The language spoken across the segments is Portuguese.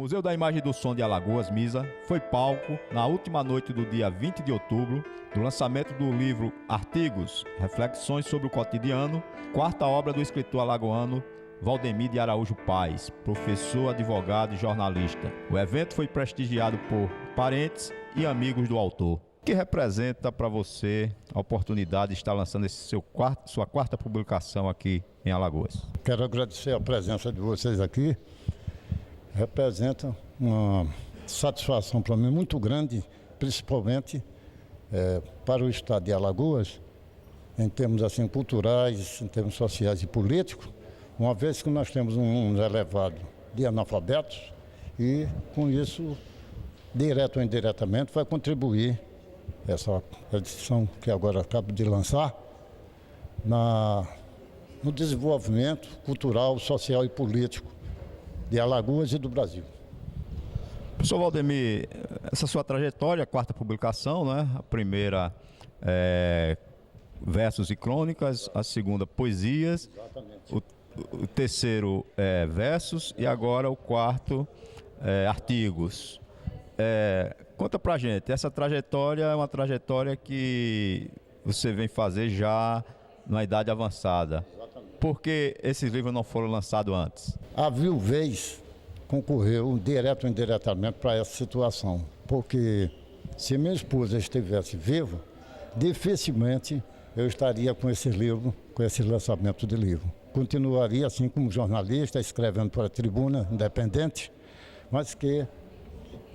Museu da Imagem do Som de Alagoas, MISA, foi palco na última noite do dia 20 de outubro do lançamento do livro Artigos, Reflexões sobre o Cotidiano, quarta obra do escritor alagoano Valdemir de Araújo Paes, professor, advogado e jornalista. O evento foi prestigiado por parentes e amigos do autor. O que representa para você a oportunidade de estar lançando sua quarta publicação aqui em Alagoas? Quero agradecer a presença de vocês aqui. Representa uma satisfação para mim muito grande, principalmente para o estado de Alagoas, em termos assim culturais, em termos sociais e políticos, uma vez que nós temos um número elevado de analfabetos e com isso, direto ou indiretamente, vai contribuir essa edição que agora acabo de lançar no desenvolvimento cultural, social e político de Alagoas e do Brasil. Professor Valdemir, essa sua trajetória, a quarta publicação, né? A primeira versos e crônicas, a segunda poesias, o terceiro versos e agora o quarto artigos. Conta pra gente, essa trajetória é uma trajetória que você vem fazer já na idade avançada. Por que esses livros não foram lançados antes? A viuvez concorreu direto ou indiretamente para essa situação, porque se minha esposa estivesse viva, dificilmente eu estaria com esse livro, com esse lançamento de livro. Continuaria assim como jornalista, escrevendo para a Tribuna Independente, mas que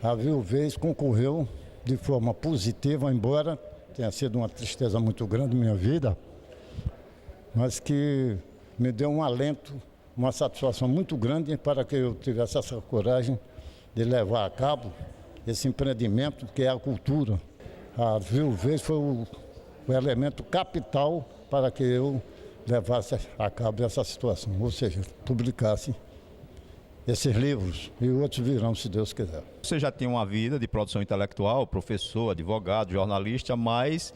a viuvez concorreu de forma positiva, embora tenha sido uma tristeza muito grande na minha vida, mas que me deu um alento, uma satisfação muito grande para que eu tivesse essa coragem de levar a cabo esse empreendimento que é a cultura. A viuvez foi o elemento capital para que eu levasse a cabo essa situação, ou seja, publicasse esses livros e outros virão, se Deus quiser. Você já tinha uma vida de produção intelectual, professor, advogado, jornalista, mas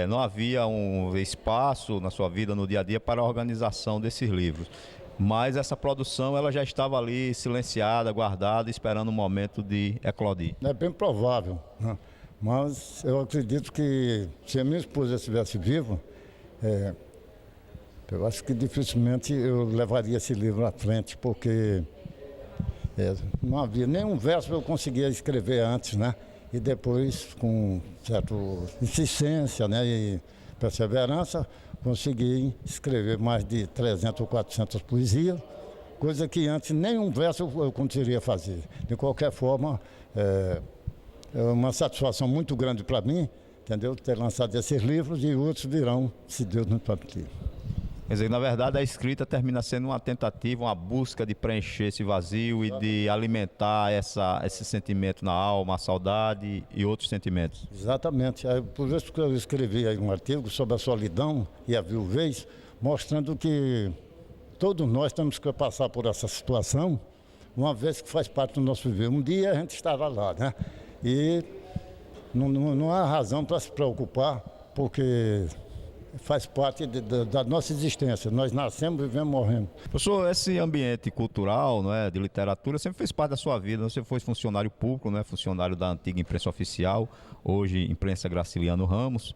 não havia um espaço na sua vida, no dia a dia, para a organização desses livros. Mas essa produção ela já estava ali silenciada, guardada, esperando o momento de eclodir. É bem provável, né? Mas eu acredito que se a minha esposa estivesse viva, eu acho que dificilmente eu levaria esse livro à frente, porque não havia nenhum verso que eu conseguia escrever antes, né? E depois, com certa insistência, né, e perseverança, consegui escrever mais de 300 ou 400 poesias, coisa que antes nenhum verso eu conseguiria fazer. De qualquer forma, é uma satisfação muito grande para mim, entendeu? Ter lançado esses livros e outros virão, se Deus nos permitir. Quer dizer, na verdade, a escrita termina sendo uma tentativa, uma busca de preencher esse vazio e de alimentar esse sentimento na alma, a saudade e outros sentimentos. Exatamente. Por isso que eu escrevi aí um artigo sobre a solidão e a viuvez, mostrando que todos nós temos que passar por essa situação, uma vez que faz parte do nosso viver. Um dia a gente estará lá, né? E não há razão para se preocupar, porque faz parte da nossa existência. Nós nascemos, vivemos, morremos. Professor, esse ambiente cultural, não é, de literatura, sempre fez parte da sua vida. Você foi funcionário público, não é, funcionário da antiga imprensa oficial, hoje imprensa Graciliano Ramos.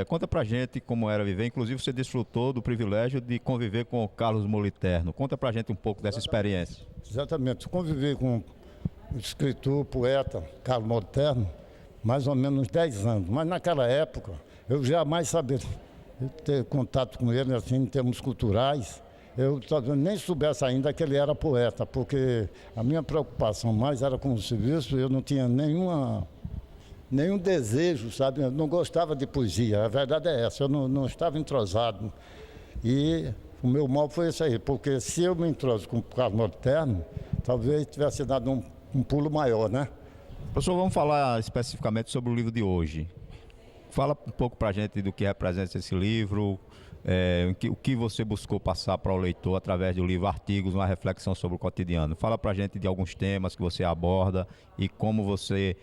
Conta pra gente como era viver. Inclusive, você desfrutou do privilégio de conviver com o Carlos Moliterno. Conta pra gente um pouco dessa experiência. Exatamente. Convivi com o escritor, poeta Carlos Moliterno, mais ou menos uns 10 anos. Mas naquela época, eu jamais sabia ter contato com ele assim, em termos culturais. Eu nem soubesse ainda que ele era poeta, porque a minha preocupação mais era com o serviço. Eu não tinha nenhum desejo, sabe? Eu não gostava de poesia, a verdade é essa, eu não estava entrosado. E o meu mal foi esse aí, porque se eu me entroso com o Carlos Moliterno, talvez tivesse dado um pulo maior, né? Professor, vamos falar especificamente sobre o livro de hoje. Fala um pouco para a gente do que representa esse livro, o que você buscou passar para o leitor através do livro Artigos, uma reflexão sobre o cotidiano. Fala para a gente de alguns temas que você aborda e como você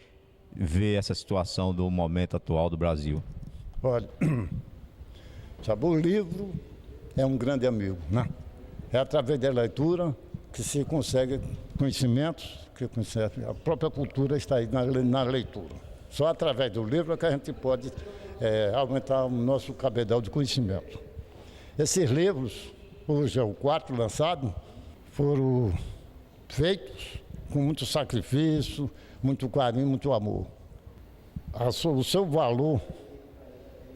vê essa situação do momento atual do Brasil. Olha, sabe, o livro é um grande amigo, né? É através da leitura que se consegue conhecimentos, que a própria cultura está aí na leitura. Só através do livro é que a gente pode aumentar o nosso cabedal de conhecimento. Esses livros, hoje é o 4º lançado, foram feitos com muito sacrifício, muito carinho, muito amor. O seu valor,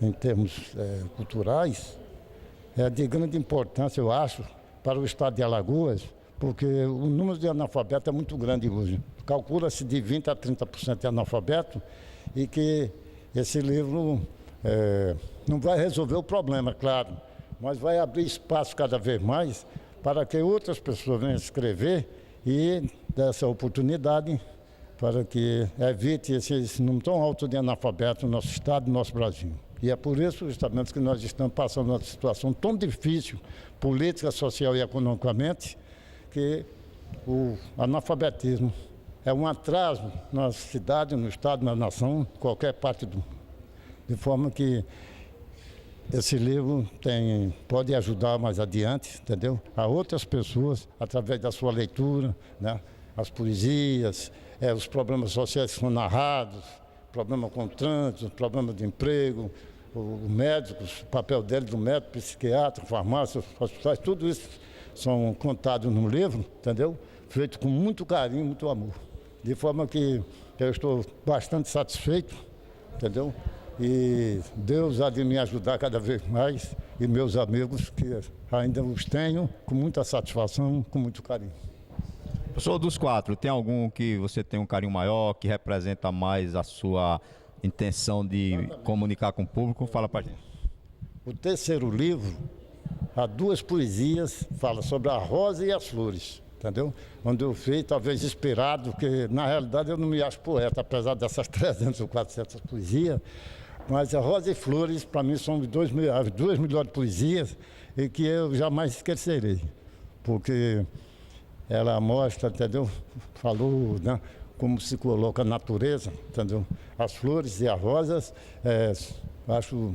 em termos culturais, é de grande importância, eu acho, para o estado de Alagoas, porque o número de analfabetos é muito grande hoje. Calcula-se de 20% a 30% de analfabeto e que esse livro não vai resolver o problema, claro, mas vai abrir espaço cada vez mais para que outras pessoas venham escrever e dar essa oportunidade para que evite esse número tão alto de analfabetos no nosso estado, no nosso Brasil. E é por isso, justamente, que nós estamos passando uma situação tão difícil, política, social e economicamente, que o analfabetismo é um atraso na cidade, no estado, na nação, em qualquer parte do mundo. De forma que esse livro pode ajudar mais adiante, entendeu? A outras pessoas, através da sua leitura, né? As poesias, os problemas sociais que são narrados, problema com o trânsito, problema de emprego, os médicos, o papel dele do médico, psiquiatra, farmácia, hospitais, tudo isso são contados no livro, entendeu? Feito com muito carinho, muito amor. De forma que eu estou bastante satisfeito, entendeu? E Deus há de me ajudar cada vez mais e meus amigos, que ainda os tenho com muita satisfação, com muito carinho. Professor, dos 4, tem algum que você tem um carinho maior, que representa mais a sua intenção de comunicar com o público? Fala pra gente. O terceiro livro, há 2 poesias, fala sobre a rosa e as flores, entendeu? Onde eu fiz, talvez inspirado, porque na realidade eu não me acho poeta, apesar dessas 300 ou 400 poesias, mas a rosa e flores, para mim, são as 2 melhores poesias e que eu jamais esquecerei, porque ela mostra, entendeu? Falou, né? Como se coloca a natureza, entendeu? As flores e as rosas, acho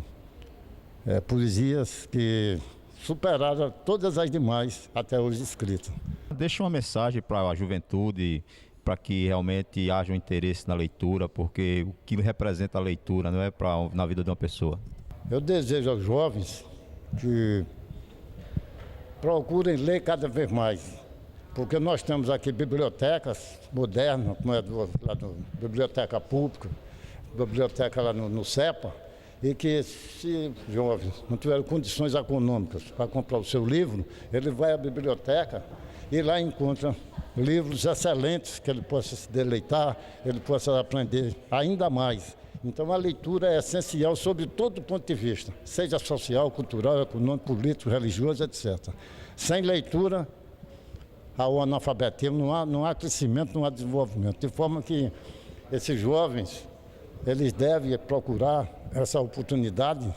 poesias que superaram todas as demais até hoje escritas. Deixa uma mensagem para a juventude, para que realmente haja um interesse na leitura, porque o que representa a leitura não é na vida de uma pessoa. Eu desejo aos jovens que procurem ler cada vez mais, porque nós temos aqui bibliotecas modernas, como é lá do Biblioteca Pública, biblioteca lá no CEPA, e que se jovens não tiverem condições econômicas para comprar o seu livro, ele vai à biblioteca e lá encontra livros excelentes que ele possa se deleitar, ele possa aprender ainda mais. Então a leitura é essencial sob todo ponto de vista, seja social, cultural, econômico, político, religioso, etc. Sem leitura, ao analfabetismo, não há crescimento, não há desenvolvimento. De forma que esses jovens, eles devem procurar essa oportunidade,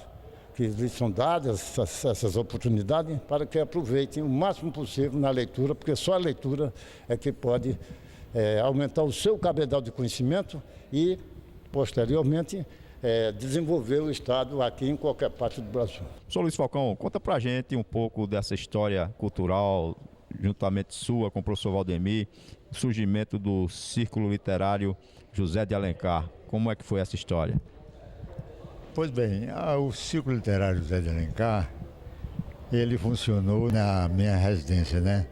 que lhes são dadas essas oportunidades, para que aproveitem o máximo possível na leitura, porque só a leitura é que pode aumentar o seu cabedal de conhecimento e, posteriormente, desenvolver o Estado aqui em qualquer parte do Brasil. Professor Luiz Falcão, conta pra gente um pouco dessa história cultural, juntamente sua com o professor Valdemir, o surgimento do Círculo Literário José de Alencar. Como é que foi essa história? Pois bem, o Círculo Literário José de Alencar, ele funcionou na minha residência, né?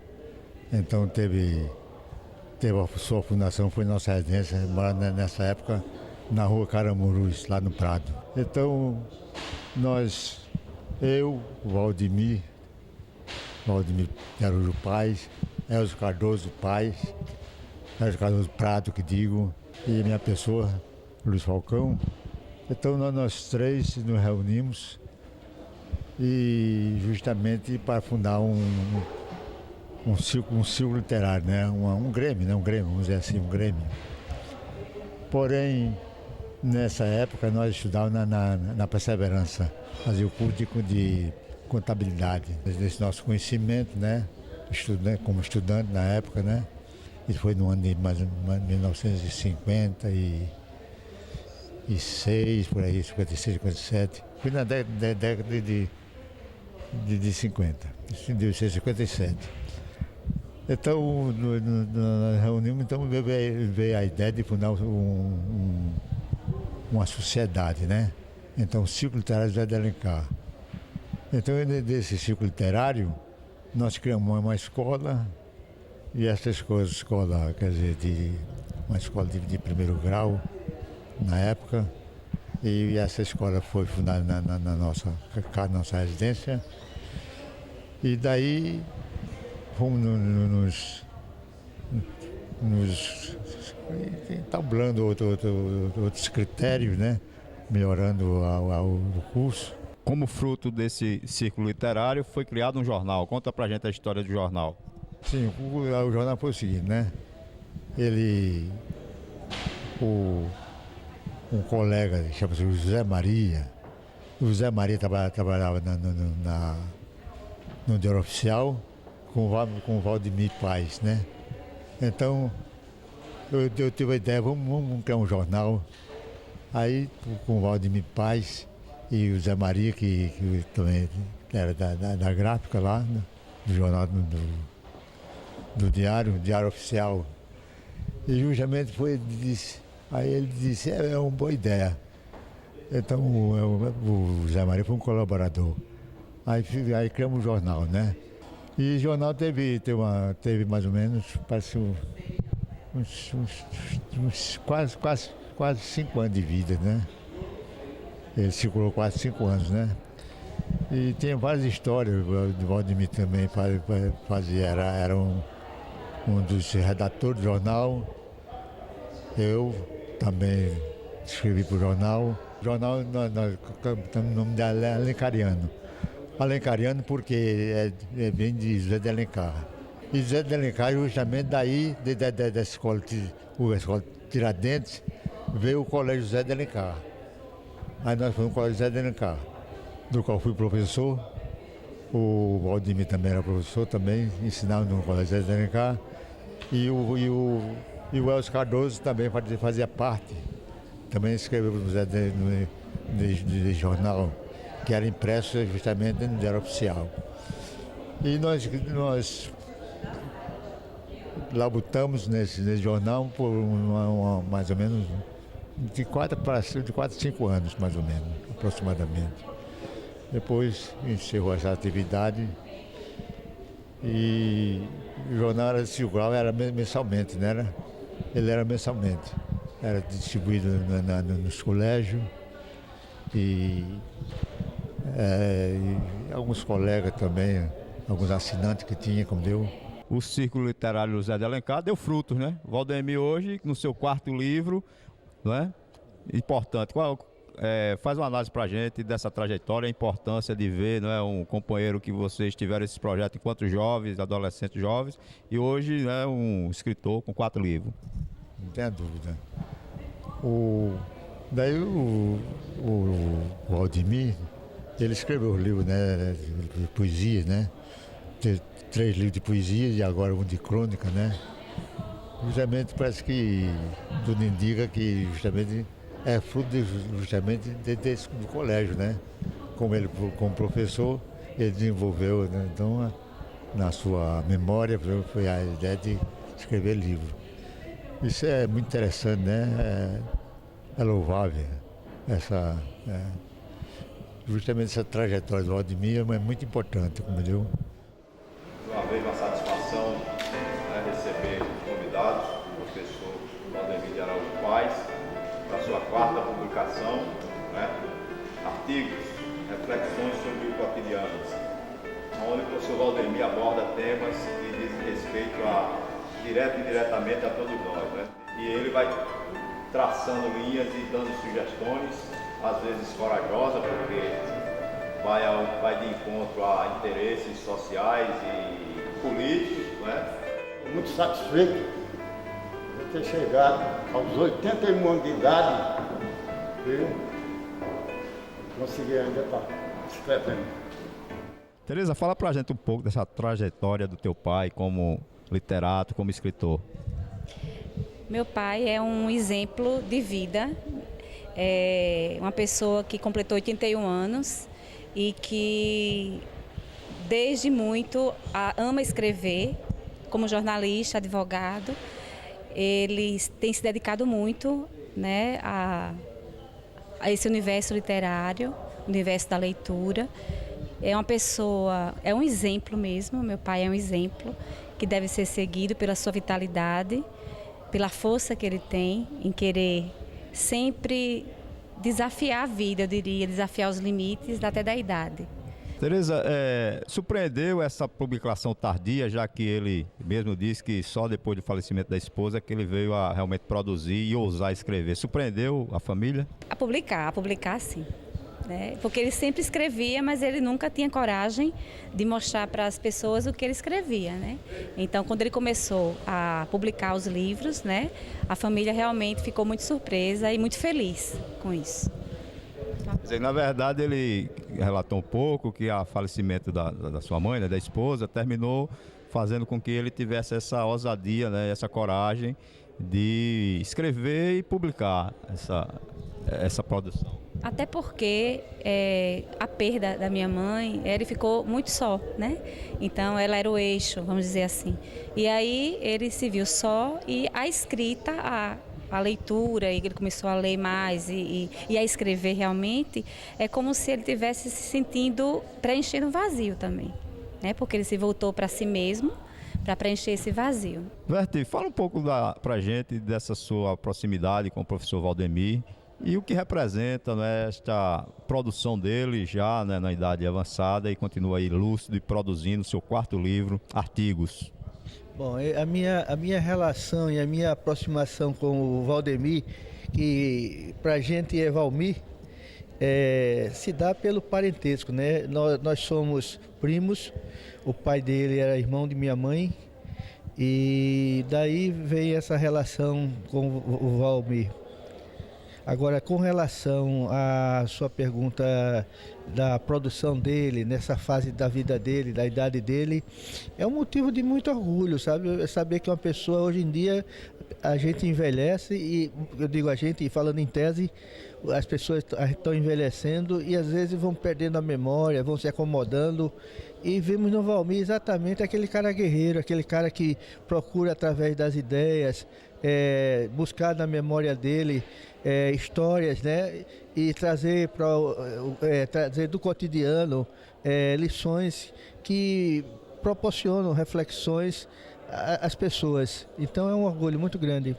Então teve a sua fundação, foi nossa residência, morando nessa época na rua Caramurus, lá no Prado. Então eu, o Valdemir de Araújo Paz, Elzo Cardoso Paz, Elzo Cardoso Prado, que digo, e minha pessoa, Luiz Falcão. Então nós 3 nos reunimos e justamente para fundar um círculo literário, né? Um Grêmio, né? Vamos dizer assim, um Grêmio. Porém, nessa época nós estudávamos na Perseverança, fazia o curso de contabilidade, desse nosso conhecimento, né? Como estudante na época, né? Isso foi no ano de 1956, por aí, 56, 57. Foi na década de 50, de 57. Então, nós reunimos, então veio a ideia de fundar uma sociedade, né? Então, o Círculo Literário José de Alencar. Então, desse círculo literário, nós criamos uma escola, e essa escola, quer dizer, uma escola de primeiro grau, na época, e essa escola foi fundada na nossa residência, e daí fomos nos entablando outros critérios, né? Melhorando o curso. Como fruto desse círculo literário, foi criado um jornal. Conta pra gente a história do jornal. Sim, o jornal foi o seguinte, né? Um colega, chama-se José Maria. O José Maria trabalhava no Diário Oficial com o Valdemir Paz, né? Então, eu tive a ideia, vamos criar um jornal. Aí, com o Valdemir Paz e o Zé Maria, que também era da gráfica lá, né? Do jornal do Diário Oficial. E justamente aí ele disse, é uma boa ideia. Então o Zé Maria foi um colaborador. Aí criamos um jornal, né? E o jornal teve mais ou menos, parece uns quase 5 anos de vida, né? Ele circulou quase 5 anos, né? E tem várias histórias, o Valdemir também fazia, era um dos redatores do jornal. Eu também escrevi para o jornal. O jornal, nós cantamos o nome de Alencariano. Alencariano porque vem de José de Alencar. E José de Alencar, justamente daí, da escola Tiradentes, veio o Colégio José de Alencar. Aí nós fomos no Colégio José de Alencar, do qual fui professor. O Valdemir também era professor, também ensinava no Colégio José de Alencar. E o Elcio Cardoso também fazia parte. Também escreveu no José de jornal, que era impresso justamente no Diário Oficial. E nós labutamos nesse jornal por mais ou menos de 4 a 5 anos, mais ou menos, aproximadamente. Depois encerrou essa atividade e o jornal era circular, era mensalmente, né? Ele era mensalmente. Era distribuído nos colégios e alguns colegas também, alguns assinantes que tinha, como deu. O Círculo Literário José de Alencar deu frutos, né? Valdemir hoje, no seu 4º livro, não é? Importante. Faz uma análise pra gente dessa trajetória, a importância de ver, não é, um companheiro que vocês tiveram esse projeto enquanto jovens, adolescentes jovens, e hoje é um escritor com 4 livros. Não tenha dúvida. Daí o Valdemir, ele escreveu um livro, né, de poesia, né? 3 livros de poesia e agora um de crônica, né? Justamente parece que tudo indica que justamente é fruto justamente do colégio, né? Como professor, ele desenvolveu, né? Então, na sua memória, foi a ideia de escrever livro. Isso é muito interessante, né? É louvável. Justamente essa trajetória do Valdemir é muito importante, como viu? Uma vez uma satisfação receber os convidados, o professor Valdemir de Araújo Paz, para sua 4ª publicação, né? Artigos, reflexões sobre o cotidiano, onde o professor Valdemir aborda temas que dizem respeito direto e indiretamente a todos nós, né? E ele vai traçando linhas e dando sugestões, às vezes corajosas, porque vai de encontro a interesses sociais e políticos, né? Muito satisfeito de ter chegado aos 81 anos de idade, viu? Consegui ainda estar escrevendo. Tereza, fala pra gente um pouco dessa trajetória do teu pai como literato, como escritor. Meu pai é um exemplo de vida, é uma pessoa que completou 81 anos e que desde muito ama escrever, como jornalista, advogado. Ele tem se dedicado muito, né, a esse universo literário, universo da leitura. É uma pessoa, é um exemplo mesmo, meu pai é um exemplo que deve ser seguido pela sua vitalidade, pela força que ele tem em querer sempre desafiar a vida, eu diria, desafiar os limites até da idade. Tereza, surpreendeu essa publicação tardia, já que ele mesmo disse que só depois do falecimento da esposa que ele veio a realmente produzir e ousar escrever. Surpreendeu a família? A publicar sim. Né? Porque ele sempre escrevia, mas ele nunca tinha coragem de mostrar para as pessoas o que ele escrevia, né? Então, quando ele começou a publicar os livros, né, a família realmente ficou muito surpresa e muito feliz com isso. Quer dizer, na verdade, ele relatou um pouco que o falecimento da sua mãe, né, da esposa, terminou fazendo com que ele tivesse essa ousadia, né, essa coragem de escrever e publicar essa produção. Até porque a perda da minha mãe, ele ficou muito só, né? Então ela era o eixo, vamos dizer assim. E aí ele se viu só e a escrita, a leitura, e ele começou a ler mais e a escrever realmente, é como se ele tivesse se sentindo preenchendo um vazio também, né? Porque ele se voltou para si mesmo, para preencher esse vazio. Verti, fala um pouco pra gente dessa sua proximidade com o professor Valdemir e o que representa, né, esta produção dele já, né, na idade avançada e continua aí lúcido e produzindo seu 4º livro, Artigos. Bom, a minha relação e a minha aproximação com o Valdemir, que pra gente é Valmir, se dá pelo parentesco, né? Nós somos primos, o pai dele era irmão de minha mãe e daí veio essa relação com o Valmir. Agora, com relação à sua pergunta da produção dele, nessa fase da vida dele, da idade dele, é um motivo de muito orgulho, sabe? Saber que uma pessoa, hoje em dia, a gente envelhece, e eu digo a gente, falando em tese, as pessoas estão envelhecendo e às vezes vão perdendo a memória, vão se acomodando. E vimos no Valmir exatamente aquele cara guerreiro, aquele cara que procura através das ideias, buscar na memória dele histórias, né? E trazer do cotidiano lições que proporcionam reflexões às pessoas. Então é um orgulho muito grande.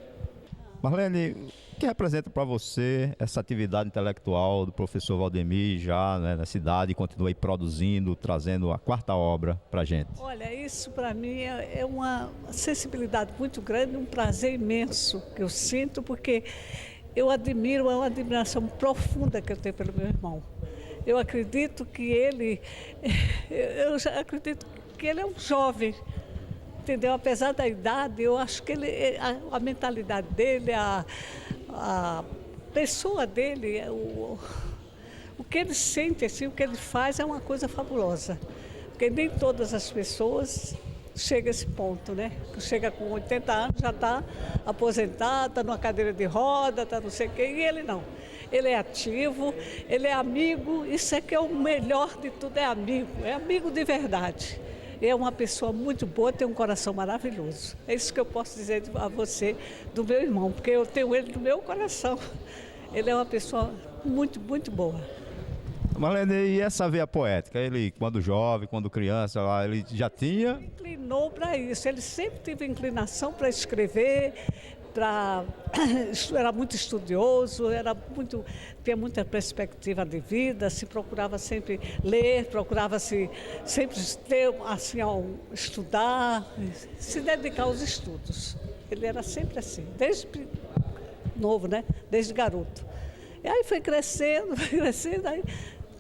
Marlene, o que representa para você essa atividade intelectual do professor Valdemir já, né, na cidade, e continua aí produzindo, trazendo a 4ª obra para a gente? Olha, isso para mim é uma sensibilidade muito grande, um prazer imenso que eu sinto, porque eu admiro, é uma admiração profunda que eu tenho pelo meu irmão. Eu acredito que ele é um jovem, entendeu? Apesar da idade, eu acho que a mentalidade dele, a pessoa dele, o que ele sente, assim, o que ele faz é uma coisa fabulosa. Porque nem todas as pessoas chegam a esse ponto, né? Chega com 80 anos, já está aposentado, está numa cadeira de roda, está não sei o quê, e ele não. Ele é ativo, ele é amigo, isso é que é o melhor de tudo, é amigo de verdade. É uma pessoa muito boa, tem um coração maravilhoso. É isso que eu posso dizer a você do meu irmão, porque eu tenho ele no meu coração. Ele é uma pessoa muito, muito boa. Marlene, e essa veia poética? Ele, quando jovem, quando criança, ele já tinha? Inclinou para isso, ele sempre teve inclinação para escrever, era muito estudioso, tinha muita perspectiva de vida, se procurava sempre ler, sempre ter, assim, estudar, se dedicar aos estudos. Ele era sempre assim, desde novo, né? Desde garoto. E aí foi crescendo, aí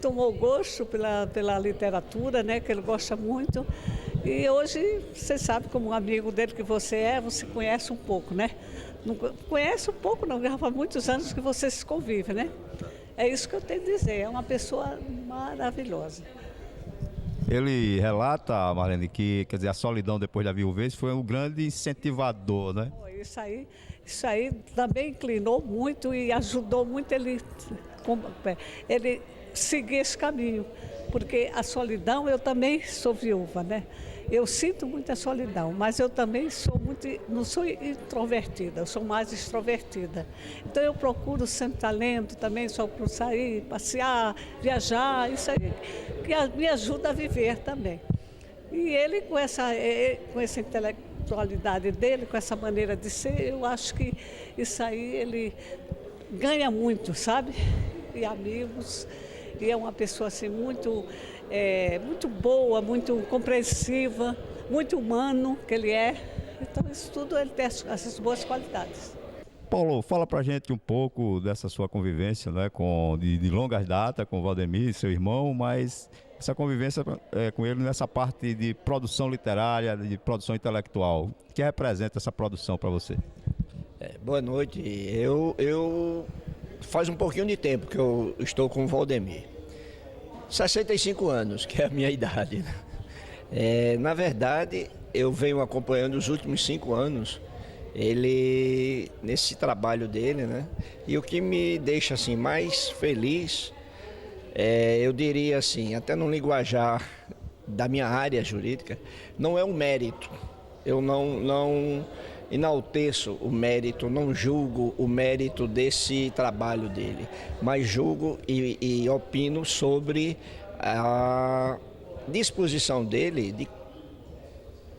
tomou gosto pela literatura, né? Que ele gosta muito. E hoje, você sabe, como um amigo dele que você conhece um pouco, né? Não conhece um pouco, não, já faz muitos anos que você se convive, né? É isso que eu tenho a dizer, é uma pessoa maravilhosa. Ele relata, Marlene, que, quer dizer, a solidão depois da viuvez foi um grande incentivador, né? Isso aí também inclinou muito e ajudou muito ele seguir esse caminho. porque a solidão, eu também sou viúva, né? Eu sinto muita solidão, mas eu também não sou introvertida, eu sou mais extrovertida. Então eu procuro sempre estar lendo também, só para sair, passear, viajar, isso aí que me ajuda a viver também. E ele com essa intelectualidade dele, com essa maneira de ser, eu acho que isso aí ele ganha muito, sabe? E amigos, e é uma pessoa assim muito boa, muito compreensiva, muito humano que ele é. Então isso tudo ele tem essas boas qualidades. Paulo, fala pra gente um pouco dessa sua convivência, né, de longas datas com o Valdemir, seu irmão, mas essa convivência com ele nessa parte de produção literária, de produção intelectual. O que representa essa produção para você? Boa noite. Eu faz um pouquinho de tempo que eu estou com o Valdemir. 65 anos, que é a minha idade. Na verdade, eu venho acompanhando os últimos 5 anos ele nesse trabalho dele, né? E o que me deixa assim mais feliz, eu diria assim, até no linguajar da minha área jurídica, não é um mérito. Eu não enalteço o mérito, não julgo o mérito desse trabalho dele, mas julgo e opino sobre a disposição dele de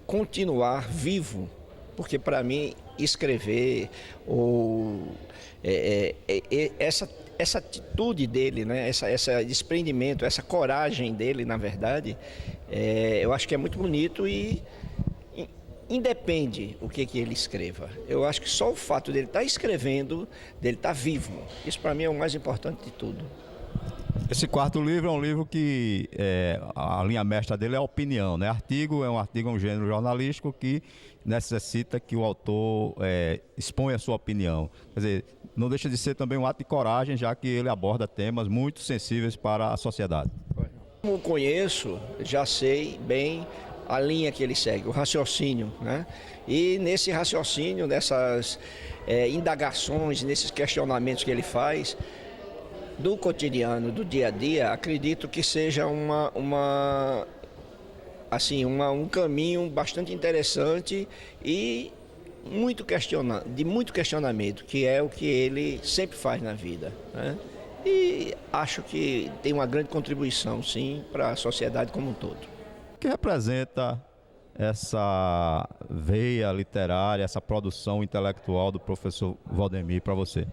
continuar vivo, porque para mim escrever ou essa atitude dele, né? Esse desprendimento, essa coragem dele, na verdade, eu acho que é muito bonito e independe o que ele escreva. Eu acho que só o fato dele estar escrevendo, dele estar vivo, isso para mim é o mais importante de tudo. Esse quarto livro é um livro que a linha mestra dele é a opinião, né? Artigo é um gênero jornalístico que necessita que o autor exponha a sua opinião. Quer dizer, não deixa de ser também um ato de coragem, já que ele aborda temas muito sensíveis para a sociedade. Como conheço, já sei bem a linha que ele segue, o raciocínio, né? E nesse raciocínio, nessas indagações, nesses questionamentos que ele faz, do cotidiano, do dia a dia, acredito que seja um caminho bastante interessante e de muito questionamento, que é o que ele sempre faz na vida, né? E acho que tem uma grande contribuição, sim, para a sociedade como um todo. O que representa essa veia literária, essa produção intelectual do professor Valdemir para você?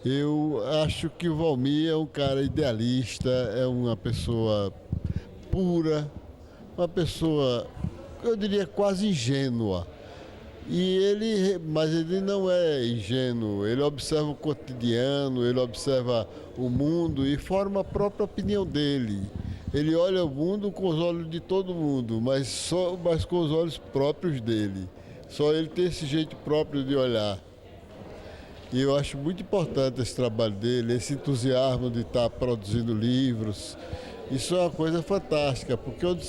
Eu acho que o Valmir é um cara idealista, é uma pessoa pura, uma pessoa, eu diria, quase ingênua. Mas ele não é ingênuo, ele observa o cotidiano, ele observa o mundo e forma a própria opinião dele. Ele olha o mundo com os olhos de todo mundo, mas com os olhos próprios dele. Só ele tem esse jeito próprio de olhar. E eu acho muito importante esse trabalho dele, esse entusiasmo de estar produzindo livros. Isso é uma coisa fantástica, porque onde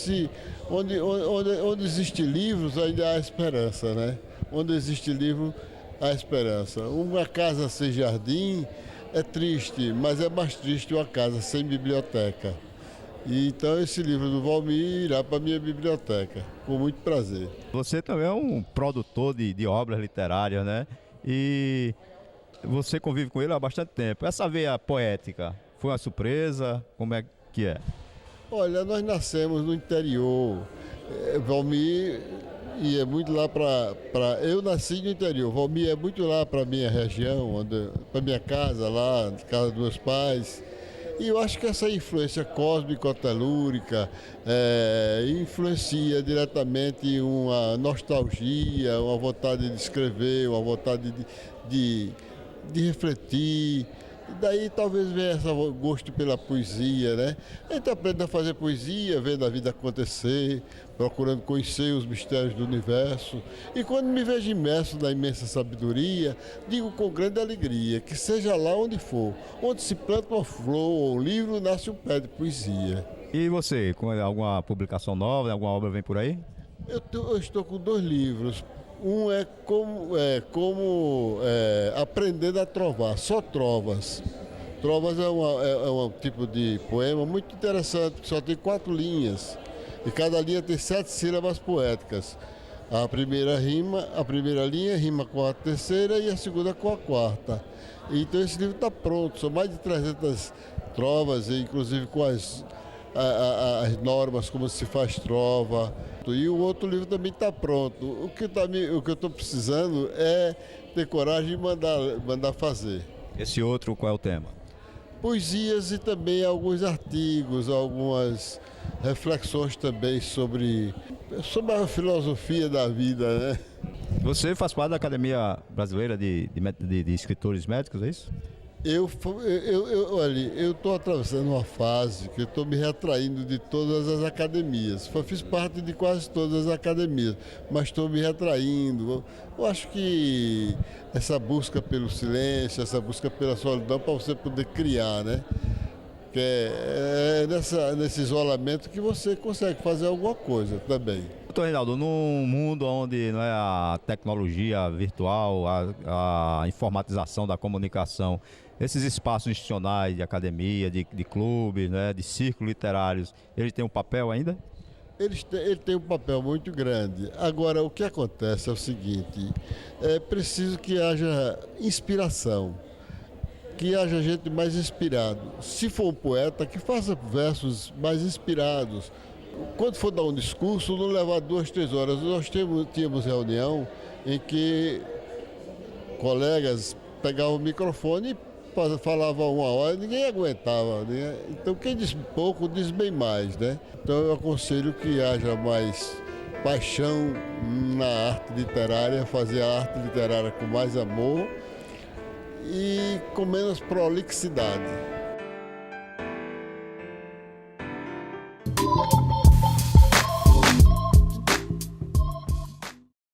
existe livros, ainda há esperança, né? Onde existe livro, há esperança. Uma casa sem jardim é triste, mas é mais triste uma casa sem biblioteca. E então esse livro do Valmir irá para a minha biblioteca, com muito prazer. Você também é um produtor de obras literárias, né? E você convive com ele há bastante tempo. Essa veia poética foi uma surpresa? Como é que é? Olha, nós nascemos no interior. Valmir ia muito lá para... Eu nasci no interior. Valmir é muito lá para a minha região, para minha casa lá, casa dos meus pais. E eu acho que essa influência cósmico-telúrica influencia diretamente uma nostalgia, uma vontade de escrever, uma vontade de refletir. E daí talvez venha esse gosto pela poesia, né? A gente aprende a fazer poesia, vendo a vida acontecer, procurando conhecer os mistérios do universo. E quando me vejo imerso na imensa sabedoria, digo com grande alegria que seja lá onde for, onde se planta uma flor ou um livro, nasce um pé de poesia. E você, com alguma publicação nova, alguma obra vem por aí? Eu estou com 2 livros. Um é como aprendendo a trovar, só trovas. Trovas é um tipo de poema muito interessante, que só tem 4 linhas. E cada linha tem 7 sílabas poéticas. A primeira linha rima com a terceira e a segunda com a quarta. Então esse livro está pronto, são mais de 300 trovas, inclusive com as normas, como se faz trova. E o outro livro também está pronto. O que eu estou precisando é ter coragem de mandar fazer. Esse outro, qual é o tema? Poesias e também alguns artigos, algumas reflexões também sobre a filosofia da vida, né? Você faz parte da Academia Brasileira de Escritores Médicos, é isso? Olha, eu estou atravessando uma fase que eu estou me retraindo de todas as academias. Fiz parte de quase todas as academias, mas estou me retraindo. Eu acho que essa busca pelo silêncio, essa busca pela solidão para você poder criar, né? Que é nesse isolamento que você consegue fazer alguma coisa também. Doutor Reinaldo, num mundo onde, não é, a tecnologia virtual, a informatização da comunicação, esses espaços institucionais de academia, de clubes, né, de círculos literários, eles têm um papel ainda? Ele tem um papel muito grande. Agora, o que acontece é o seguinte, é preciso que haja inspiração, que haja gente mais inspirada. Se for um poeta, que faça versos mais inspirados. Quando for dar um discurso, não levar 2, 3 horas. Nós tínhamos reunião em que colegas pegavam o microfone e falavam 1 hora, ninguém aguentava, né? Então quem diz pouco diz bem mais, né? Então eu aconselho que haja mais paixão na arte literária, fazer a arte literária com mais amor e com menos prolixidade.